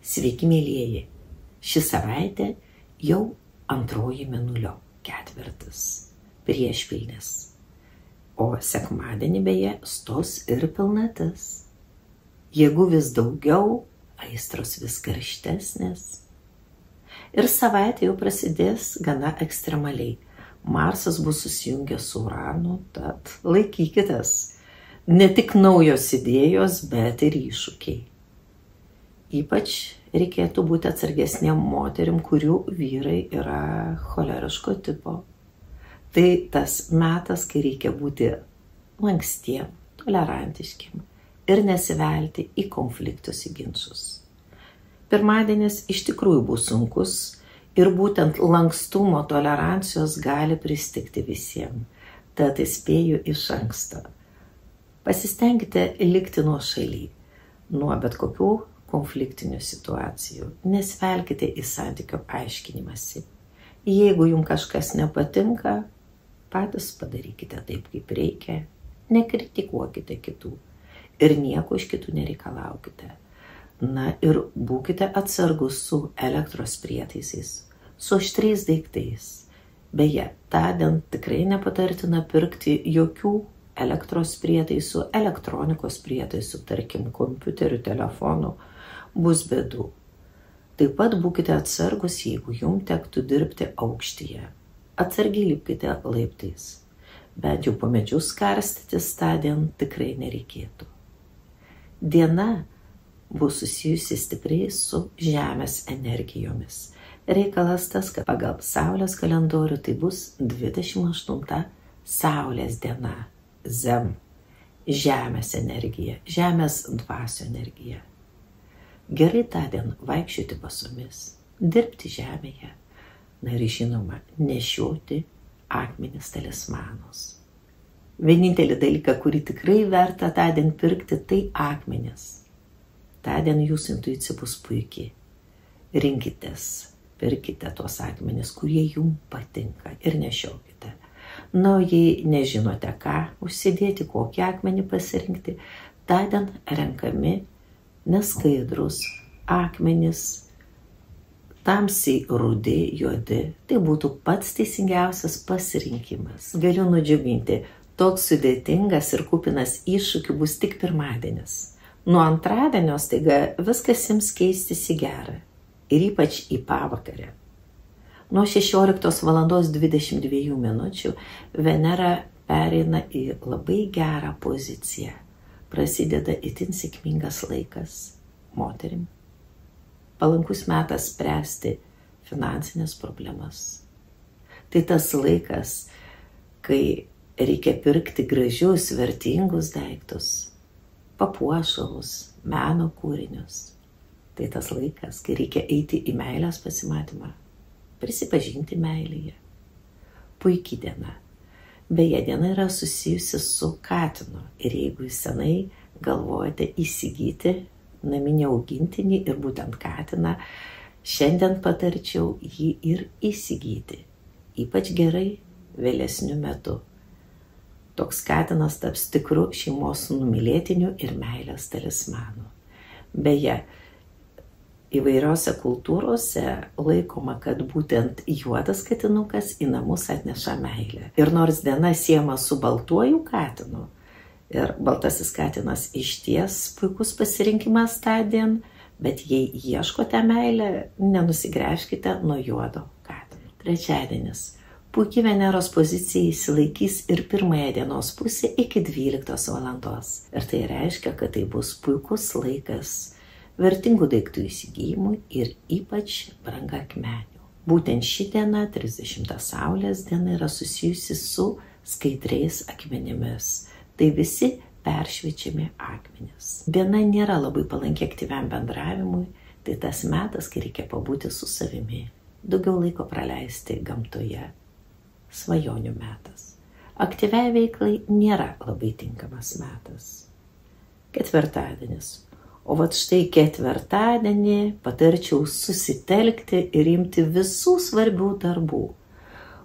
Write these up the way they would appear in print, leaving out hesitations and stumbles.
Sveiki, mielieji. Ši savaitė jau antroji mėnulio ketvirtis, priešpilnis. O sekmadienį beje stos ir pilnatis. Jėgų vis daugiau, aistros vis karštesnės. Ir savaitė jau prasidės gana ekstremaliai. Marsas bus susijungęs su Uranu, tad laikykitės. Ne tik naujos idėjos, bet ir iššūkiai. Ypač reikėtų būti atsargesniem moterim, kurių vyrai yra choleriško tipo. Tai tas metas, kai reikia būti lankstiem, tolerantiškiem ir nesivelti į konfliktus, į ginčus. Pirmadienis iš tikrųjų bus sunkus ir būtent lankstumo, tolerancijos gali pristigti visiems. Tad įspėju iš anksto. Pasistengkite likti nuošaly nuo bet kokių konfliktinių situacijų. Nesvelkite į santykio aiškinimąsi. Jeigu jums kažkas nepatinka, patys padarykite taip, kaip reikia. Nekritikuokite kitų ir nieko iš kitų nereikalaukite. Na ir būkite atsargus su elektros prietaisais, su aštriais daiktais. Beje, tądien tikrai nepatartina pirkti jokių elektros prietaisų, elektronikos prietaisų, tarkim, kompiuterių, telefonų, bus bėdų. Taip pat būkite atsargus, jeigu jums tektų dirbti aukštyje. Atsargiai lipkite laiptais. Bent jau po medžius karstytis tądien tikrai nereikėtų. Diena bus susijusi stipriai su Žemės energijomis. Reikalas tas, kad pagal Saulės kalendorių tai bus 28 Saulės diena. Zem. Žemės energija, Žemės dvasio energija. Gerai tądien vaikščioti pasomis, dirbti žemėje, na ir žinoma, nešioti akmenis talismanus. Vienintelį dalyką, kurį tikrai verta tądien pirkti, tai akmenis. Tądien jūsų intuicija bus puikiai. Rinkitės, pirkite tuos akmenis, kurie jums patinka ir nešiokite. Na, jei nežinote, ką užsidėti, kokį akmenį pasirinkti, tądien renkami neskaidrus akmenys, tamsiai rudi, juodi. Tai būtų pats teisingiausias pasirinkimas. Galiu nudžiuginti, toks sudėtingas ir kupinas iššūkių bus tik pirmadienis. Nuo antradienio staiga viskas ims keistis į gerą ir ypač į pavakarę. Nuo 16:22 Venera pereina į labai gerą poziciją. Prasideda itin sėkmingas laikas moterim. Palankus metas spręsti finansinės problemas. Tai tas laikas, kai reikia pirkti gražius, vertingus daiktus, papuošalus, meno kūrinius. Tai tas laikas, kai reikia eiti į meilės pasimatymą, prisipažinti meilėje. Puikiai diena. Beje, diena yra susijusi su katinu ir jeigu jūs senai galvojate įsigyti naminį augintinį ir būtent katiną, šiandien patarčiau jį ir įsigyti. Ypač gerai vėlesniu metu. Toks katinas taps tikru šeimos numylėtiniu ir meilės talismanu. Beje, įvairiose kultūrose laikoma, kad būtent juodas katinukas į namus atneša meilę. Ir nors diena siejama su baltuoju katinu, ir baltasis katinas išties puikus pasirinkimas tądien, bet jei ieškote meilę, nenusigręžkite nuo juodo katino. Trečiadienis. Puikiai Veneros pozicija įsilaikys ir pirmąją dienos pusę iki 12 valandos. Ir tai reiškia, kad tai bus puikus laikas vertingų daiktų įsigijimui ir ypač brangakmenių. Būtent ši diena, 30 Saulės diena, yra susijusi su skaidriais akmenimis. Tai visi peršviečiami akmenys. Diena nėra labai palanki aktyviam bendravimui, tai tas metas, kai reikia pabūti su savimi, daugiau laiko praleisti gamtoje. Svajonių metas. Aktyviai veiklai nėra labai tinkamas metas. Ketvirtadienis. O vat štai ketvirtadienį patarčiau susitelkti ir imti visų svarbių darbų.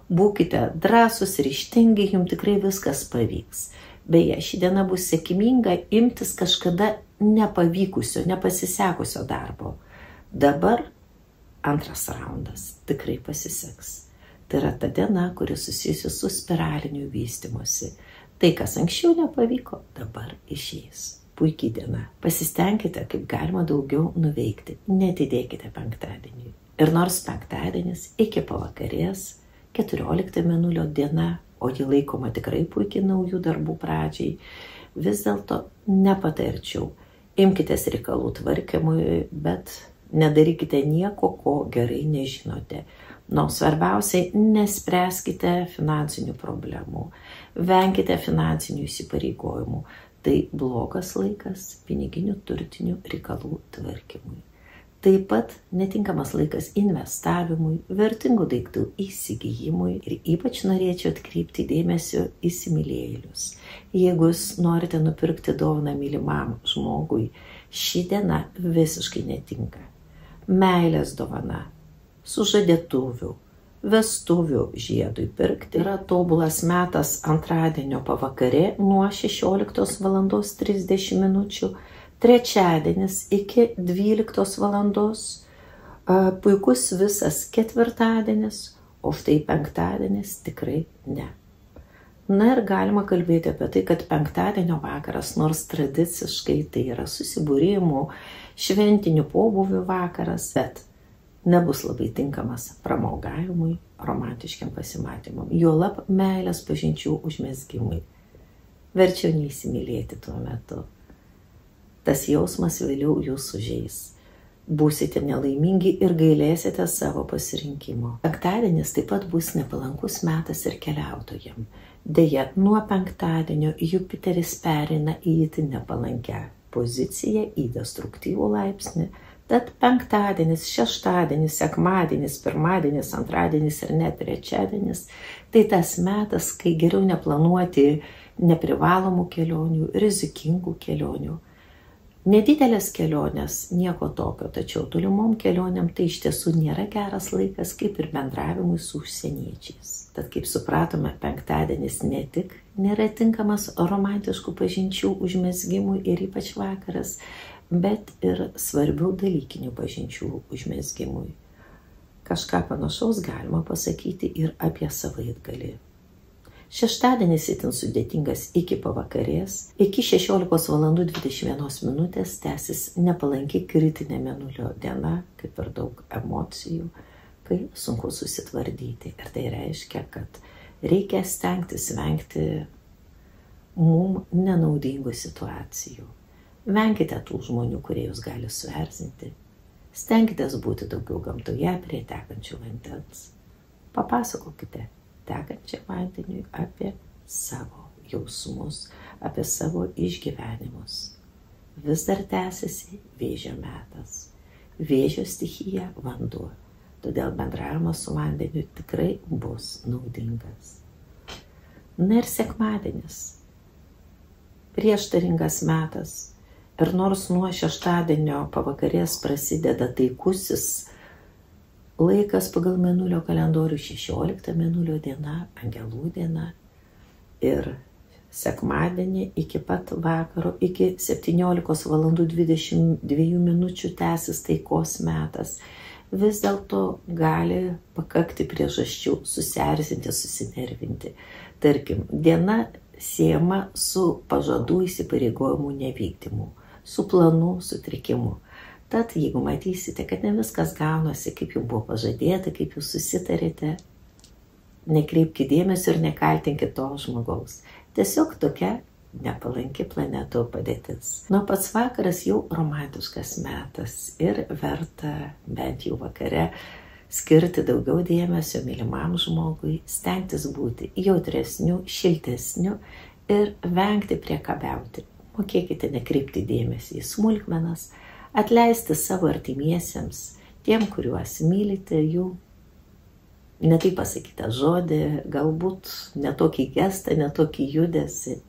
Būkite drąsūs, ryžtingi, jums tikrai viskas pavyks. Beje, ši diena bus sėkminga imtis kažkada nepavykusio, nepasisekusio darbo. Dabar antras raundas tikrai pasiseks. Tai yra ta diena, kuri susijusi su spiraliniu vystymosi. Tai, kas anksčiau nepavyko, dabar išeis. Puikiai diena. Pasistengkite, kaip galima daugiau nuveikti. Netidėkite penktadienį. Ir nors penktadienis iki pavakarės, 14 mėnulio diena, o ji laikoma tikrai puikiai naujų darbų pradžiai, vis dėlto nepatarčiau. Imkitės reikalų tvarkymui, bet nedarykite nieko, ko gerai nežinote. Svarbiausiai, nespręskite finansinių problemų, venkite finansinių įsipareigojimų. Tai blogas laikas piniginių turtinių reikalų tvarkymui. Taip pat netinkamas laikas investavimui, vertingų daiktų įsigijimui ir ypač norėčiau atkreipti dėmesio įsimylėjėlius. Jeigu jūs norite nupirkti dovaną mylimam žmogui, ši diena visiškai netinka. Meilės dovana, sužadėtuvių, vestuvių žiedui pirkti yra tobulas metas antradienio pavakarė nuo 16:30 min, trečiadienis iki 12 valandos, puikus visas ketvirtadienis, o štai penktadienis tikrai ne. Na ir galima kalbėti apie tai, kad penktadienio vakaras, nors tradiciškai tai yra susibūrimų, šventinių pobūvių vakaras, bet nebus labai tinkamas pramogavimui, romantiškiam pasimatymui, juolab meilės pažinčių užmezgimui. Verčiau neįsimylėti tuo metu. Tas jausmas vėliau jūs sužeis. Būsite nelaimingi ir gailėsite savo pasirinkimo. Penktadienis taip pat bus nepalankus metas ir keliautojam. Deja, nuo penktadienio Jupiteris pereina į itin nepalankę poziciją, į destruktyvų laipsnį. Tad penktadienis, šeštadienis, sekmadienis, pirmadienis, antradienis ir net trečiadienis – tai tas metas, kai geriau neplanuoti neprivalomų kelionių, rizikingų kelionių. Nedidelės kelionės nieko tokio, tačiau tolimom kelionėm tai iš tiesų nėra geras laikas, kaip ir bendravimui su užsieniečiais. Tad, kaip supratome, penktadienis ne tik nėra tinkamas romantiškų pažinčių užmezgimui ir ypač vakaras, bet ir svarbių dalykinių pažinčių užmezgimui. Kažką panašaus galima pasakyti ir apie savaitgalį. Šeštadienis itin sudėtingas iki pavakarės, iki 16:21 min. Tęsis nepalanki kritinė mėnulio diena, kaip ir daug emocijų, kai sunku susitvardyti. Ir tai reiškia, kad reikia stengtis vengti mums nenaudingų situacijų. Venkite tų žmonių, kurie jūs gali suerzinti. Stenkitės būti daugiau gamtoje prie tekančių vandens. Papasakokite tekančiam vandeniui apie savo jausmus, apie savo išgyvenimus. Vis dar tęsiasi Vėžio metas. Vėžio stichija vanduo. Todėl bendravimas su vandeniu tikrai bus naudingas. Na ir sekmadienis. Prieštaringas metas. Ir nors nuo šeštadienio pavakarės prasideda taikusis laikas pagal mėnulio kalendorių, 16 mėnulio diena, angelų diena, ir sekmadienį iki pat vakaro, iki 17:22 min. Tęsis taikos metas, vis dėlto gali pakakti priežasčių susierzinti, susinervinti. Tarkim, diena siejama su pažadų įsipareigojimų nevykdymu, su planų sutrikimu. Tad, jeigu matysite, kad ne viskas gaunasi, kaip jau buvo pažadėta, kaip jūs susitarėte, nekreipkite dėmesio ir nekaltinkite to žmogaus. Tiesiog tokia nepalanki planetų padėtis. Nuo pats vakaras jau romantiškas metas ir verta bent jau vakare skirti daugiau dėmesio mylimam žmogui, stengtis būti jautresniu, šiltesniu ir vengti priekabiauti. Mokėkite nekreipti dėmesį į smulkmenas, atleisti savo artimiesiems, tiem, kuriuos mylite, jų netaip pasakytą žodį, galbūt netokį gestą, netokį judesį.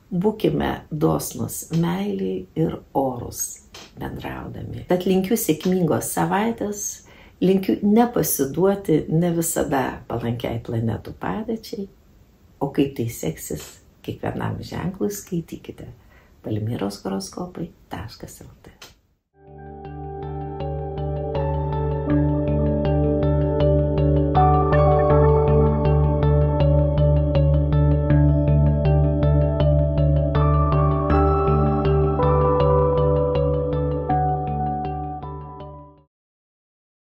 Būkime dosnus meiliai ir orus bendraudami. Tad linkiu sėkmingos savaitės, linkiu nepasiduoti ne visada palankiai planetų padėčiai, o kaip tai seksis kiekvienam ženklui skaitykite palmyros horoskopai.lt.